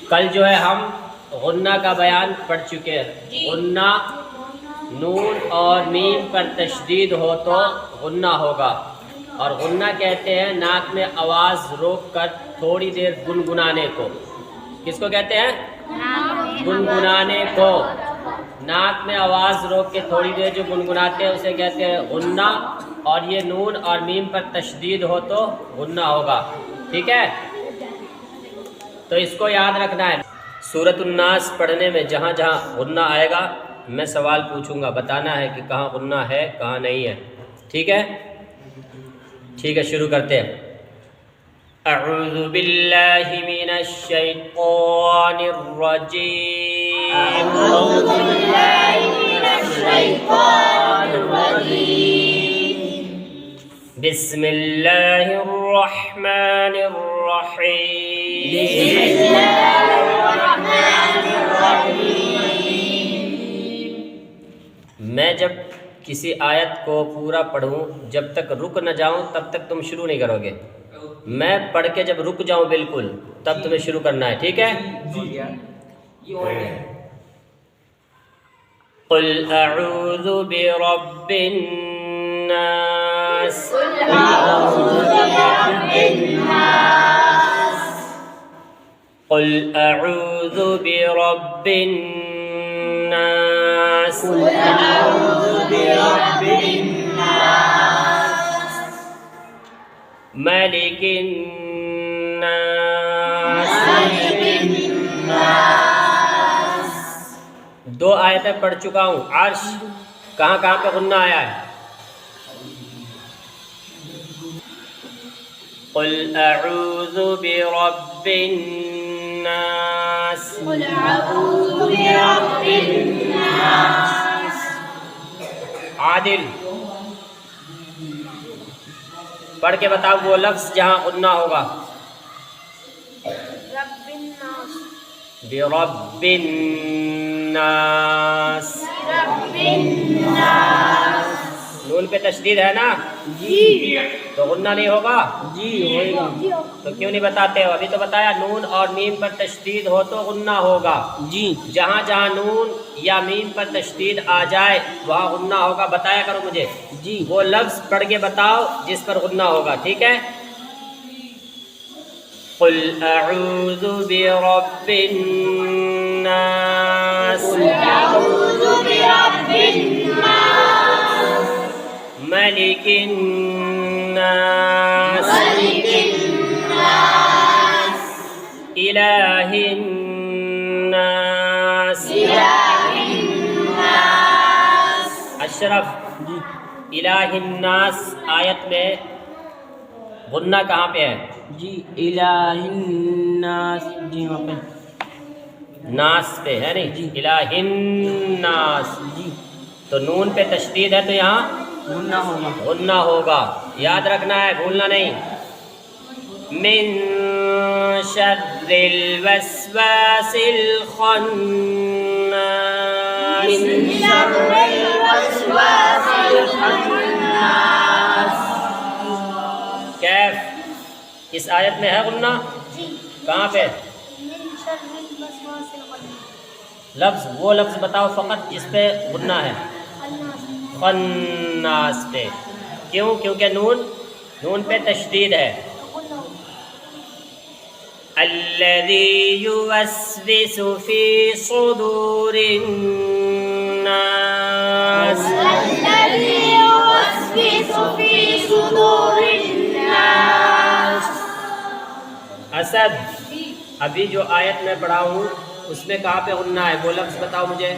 کل جو ہے ہم غنہ کا بیان پڑھ چکے ہیں. غنہ نون اور میم پر تشدید ہو تو غنہ ہوگا، اور غنہ کہتے ہیں ناک میں آواز روک کر تھوڑی دیر گنگنانے کو. کس کو کہتے ہیں؟ گنگنانے کو. ناک میں آواز روک کے تھوڑی دیر جو گنگناتے ہیں اسے کہتے ہیں غنہ، اور یہ نون اور میم پر تشدید ہو تو غنہ ہوگا. ٹھیک ہے، تو اس کو یاد رکھنا ہے. سورۃ الناس پڑھنے میں جہاں جہاں غنہ آئے گا میں سوال پوچھوں گا، بتانا ہے کہ کہاں غنہ ہے کہاں نہیں ہے. ٹھیک ہے؟ ٹھیک ہے، شروع کرتے ہیں. اعوذ باللہ من الشیطان الرجیم. أعوذ بالله من الشيطان الرجيم. بسم اللہ الرحمن الرحیم. بسم الله الرحمن الرحيم. میں جب کسی آیت کو پورا پڑھوں جب تک رک نہ جاؤں تب تک تم شروع نہیں کرو گے. میں پڑھ کے جب رک جاؤں بالکل تب تمہیں شروع کرنا ہے. ٹھیک ہے؟ قل اعوذ برب الناس. قل أعوذ برب الناس. قل اعوذ برب الناس. قل أعوذ برب الناس. ملك الناس. ملك الناس. دو آیتیں پڑھ چکا ہوں. عرش کہاں کہاں پہ غنہ آیا ہے؟ قل اعوذ برب الناس. قل أعوذ برب الناس. عادل پڑھ کے بتاؤ وہ لفظ جہاں غنہ ہوگا. رب الناس. برب الناس. رب الناس. نون پہ تشدید ہے نا؟ جی. تو غنہ نہیں ہوگا؟ جی ہوگا. تو کیوں نہیں بتاتے ہو؟ ابھی تو بتایا نون اور میم پر تشدید ہو تو غنہ ہوگا. جی. جہاں جہاں نون یا میم پر تشدید آ جائے وہاں غنہ ہوگا. بتایا کرو مجھے جی. وہ لفظ پڑھ کے بتاؤ جس پر غنہ ہوگا. ٹھیک ہے؟ قل اعوذ برب الناس. قل أعوذ برب الناس. ملك الناس. ملك الناس. إله الناس. إله الناس. اشرف الہ الناس آیت میں غنہ کہاں پہ ہے؟ جی الہ الناس. جی وہاں پہ ناس پہ ہے نہیں؟ جی. الہ الناس. جی تو نون پہ تشدید ہے تو یہاں غنہ ہوگا. غنہ ہوگا. یاد رکھنا ہے، بھولنا نہیں. من شر الوسواس الخناس. من شر الوسواس الخناس. کیف اس آیت میں ہے غنہ؟ جی. کہاں پہ؟ من شر الوسواس الخناس. لفظ وہ لفظ بتاؤ فقط جس پہ غنہ ہے. الناس. خناس پہ. کیوں؟ کیونکہ نون پہ تشدید ہے. الذی یوسوس فی صدور الناس. الذي يوسوس في صدور الناس. اسد ابھی جو آیت میں پڑھا ہوں اس میں کہاں پہ غنہ ہے؟ وہ لفظ بتاؤ مجھے.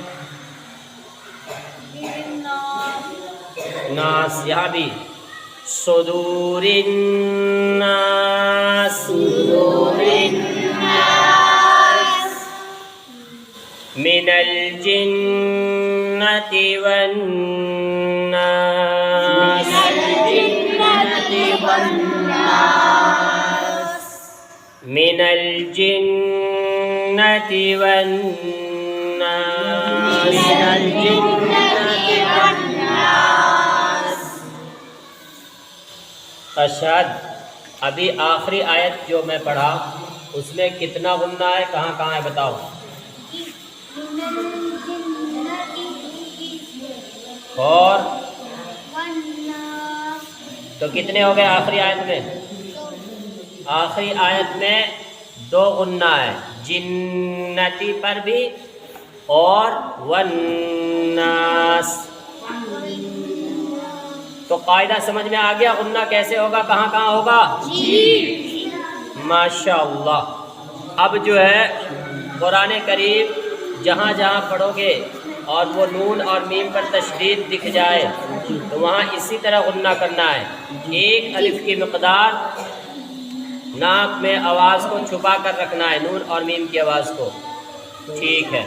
ناس. یہاں بھی صدور الناس. صدور الناس. من الجنة والناس. من الجنة والناس. من الجنة والناس. من الجنة والناس. اشہد ابھی آخری آیت جو میں پڑھا اس میں کتنا غنہ ہے، کہاں کہاں ہے بتاؤ؟ اور تو کتنے ہو گئے آخری آیت میں؟ آخری آیت میں 2 غنہ ہے، جنتی پر بھی اور والناس۔ تو قاعدہ سمجھ میں آ گیا غنہ کیسے ہوگا، کہاں کہاں ہوگا؟ ماشاء اللہ۔ اب جو ہے قرآن کریم جہاں جہاں پڑھو گے اور وہ نون اور میم پر تشدید دکھ جائے تو وہاں اسی طرح غنہ کرنا ہے۔ 1 الف کی مقدار ناک میں آواز کو چھپا کر رکھنا ہے، نون اور میم کی آواز کو، ٹھیک ہے۔